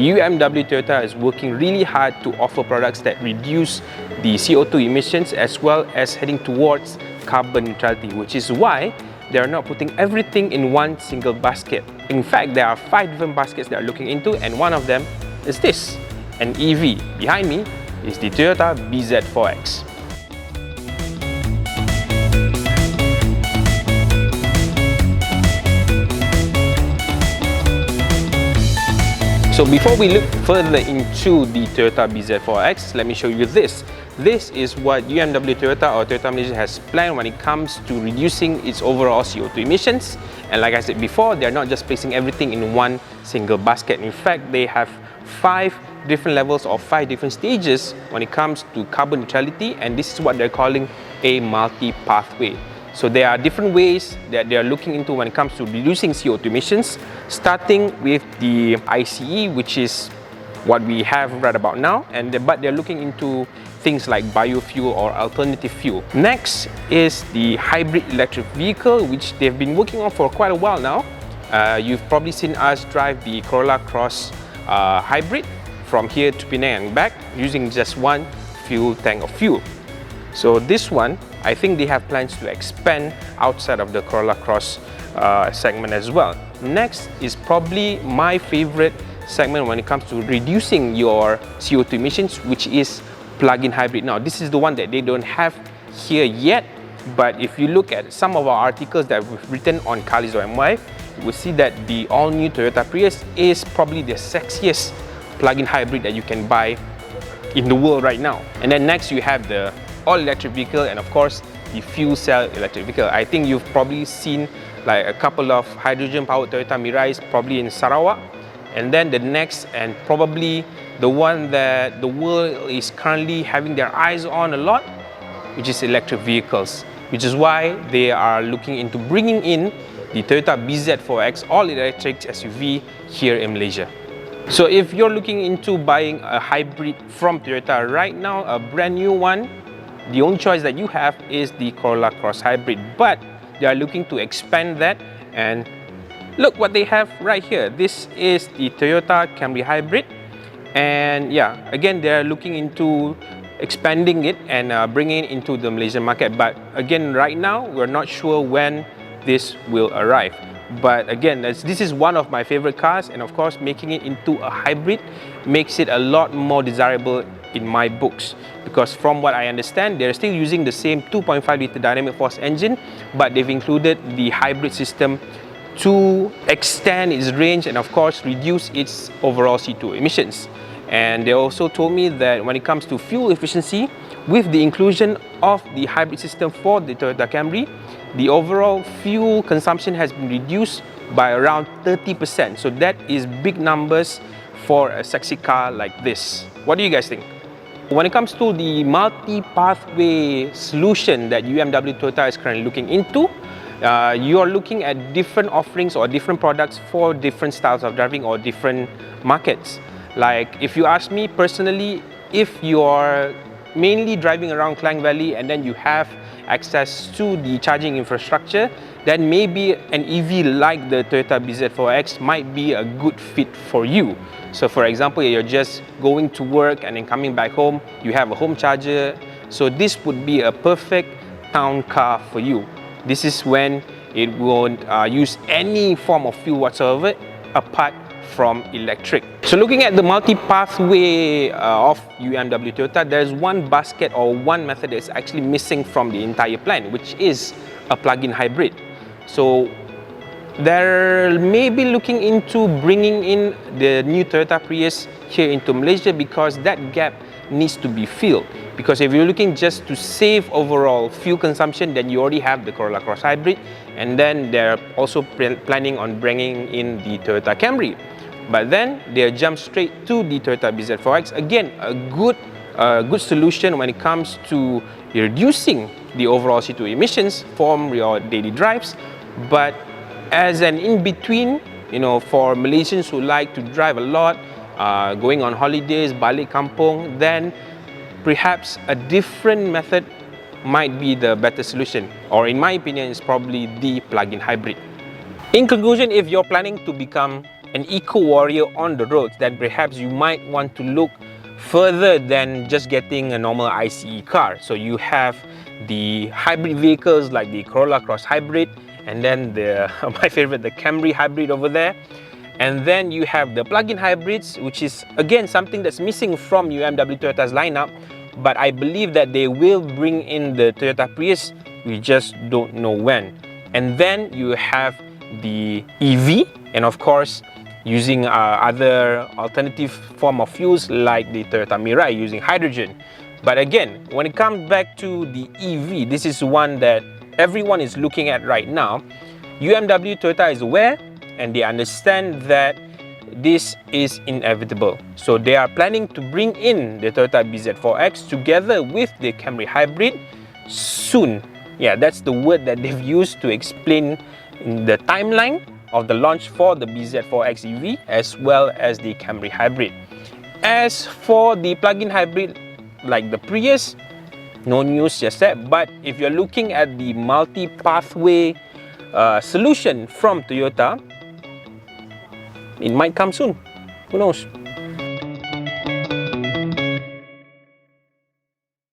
UMW Toyota is working really hard to offer products that reduce the CO2 emissions as well as heading towards carbon neutrality, which is why they are not putting everything in one single basket. In fact, there are 5 different baskets they are looking into, and one of them is this, an EV. Behind me is the Toyota BZ4X. So before we look further into the Toyota BZ4X, let me show you this. This is what UMW Toyota or Toyota Malaysia has planned when it comes to reducing its overall CO2 emissions. And like I said before, they're not just placing everything in one single basket. In fact, they have 5 different levels or 5 different stages when it comes to carbon neutrality, and this is what they're calling a multi-pathway. So there are different ways that they are looking into when it comes to reducing CO2 emissions, starting with the ICE, which is what we have right about now, but they're looking into things like biofuel or alternative fuel. Next is the hybrid electric vehicle, which they've been working on for quite a while now. You've probably seen us drive the Corolla Cross Hybrid from here to Penang and back using just one fuel tank of fuel. So this one, I think they have plans to expand outside of the Corolla Cross segment as well. Next is probably my favorite segment when it comes to reducing your CO2 emissions, which is plug-in hybrid. Now, this is the one that they don't have here yet, but if you look at some of our articles that we've written on Carlist.my, you will see that the all-new Toyota Prius is probably the sexiest plug-in hybrid that you can buy in the world right now. And then next you have the all-electric vehicle, and of course the fuel cell electric vehicle. I think you've probably seen like a couple of hydrogen-powered Toyota Mirais probably in Sarawak, and then the next and probably the one that the world is currently having their eyes on a lot, which is electric vehicles, which is why they are looking into bringing in the Toyota BZ4X all-electric SUV here in Malaysia. So if you're looking into buying a hybrid from Toyota right now, a brand new one, the only choice that you have is the Corolla Cross Hybrid, but they are looking to expand that, and look what they have right here. This is the Toyota Camry Hybrid, and yeah, again they are looking into expanding it and bringing it into the Malaysian market, but again right now we're not sure when this will arrive. But again, this is one of my favorite cars, and of course making it into a hybrid makes it a lot more desirable in my books, because from what I understand, they're still using the same 2.5 litre dynamic force engine, but they've included the hybrid system to extend its range and of course reduce its overall CO2 emissions. And they also told me that when it comes to fuel efficiency, with the inclusion of the hybrid system for the Toyota Camry, the overall fuel consumption has been reduced by around 30%. So that is big numbers for a sexy car like this. What do you guys think? When it comes to the multi-pathway solution that UMW Toyota is currently looking into, you are looking at different offerings or different products for different styles of driving or different markets. Like if you ask me personally, if you are mainly driving around Klang Valley and then you have access to the charging infrastructure, then maybe an EV like the Toyota BZ4X might be a good fit for you. So for example, you're just going to work and then coming back home, you have a home charger. So this would be a perfect town car for you. This is when it won't use any form of fuel whatsoever apart from electric. So looking at the multi-pathway of UMW Toyota, there's one basket or one method that's actually missing from the entire plan, which is a plug-in hybrid. So they're maybe looking into bringing in the new Toyota Prius here into Malaysia, because that gap needs to be filled. Because if you're looking just to save overall fuel consumption, then you already have the Corolla Cross Hybrid, and then they're also planning on bringing in the Toyota Camry. But then they jump straight to the Toyota BZ4X. Again, a good solution when it comes to reducing the overall CO2 emissions from your daily drives. But as an in-between, you know, for Malaysians who like to drive a lot, going on holidays, balik kampung, then perhaps a different method might be the better solution. Or in my opinion, it's probably the plug-in hybrid. In conclusion, if you're planning to become an eco warrior on the roads, then perhaps you might want to look further than just getting a normal ICE car. So you have the hybrid vehicles like the Corolla Cross Hybrid, and then the my favorite, the Camry Hybrid over there. And then you have the plug-in hybrids, which is again something that's missing from UMW Toyota's lineup, but I believe that they will bring in the Toyota Prius. We just don't know when. And then you have the EV, and of course using other alternative form of fuels like the Toyota Mirai using hydrogen. But again, when it comes back to the EV, this is one that everyone is looking at right now. UMW Toyota is aware and they understand that this is inevitable. So they are planning to bring in the Toyota BZ4X together with the Camry Hybrid soon. Yeah, that's the word that they've used to explain the timeline of the launch for the BZ4X EV as well as the Camry Hybrid. As for the plug-in hybrid like the Prius, no news just yet, but if you're looking at the multi-pathway solution from Toyota, it might come soon. Who knows?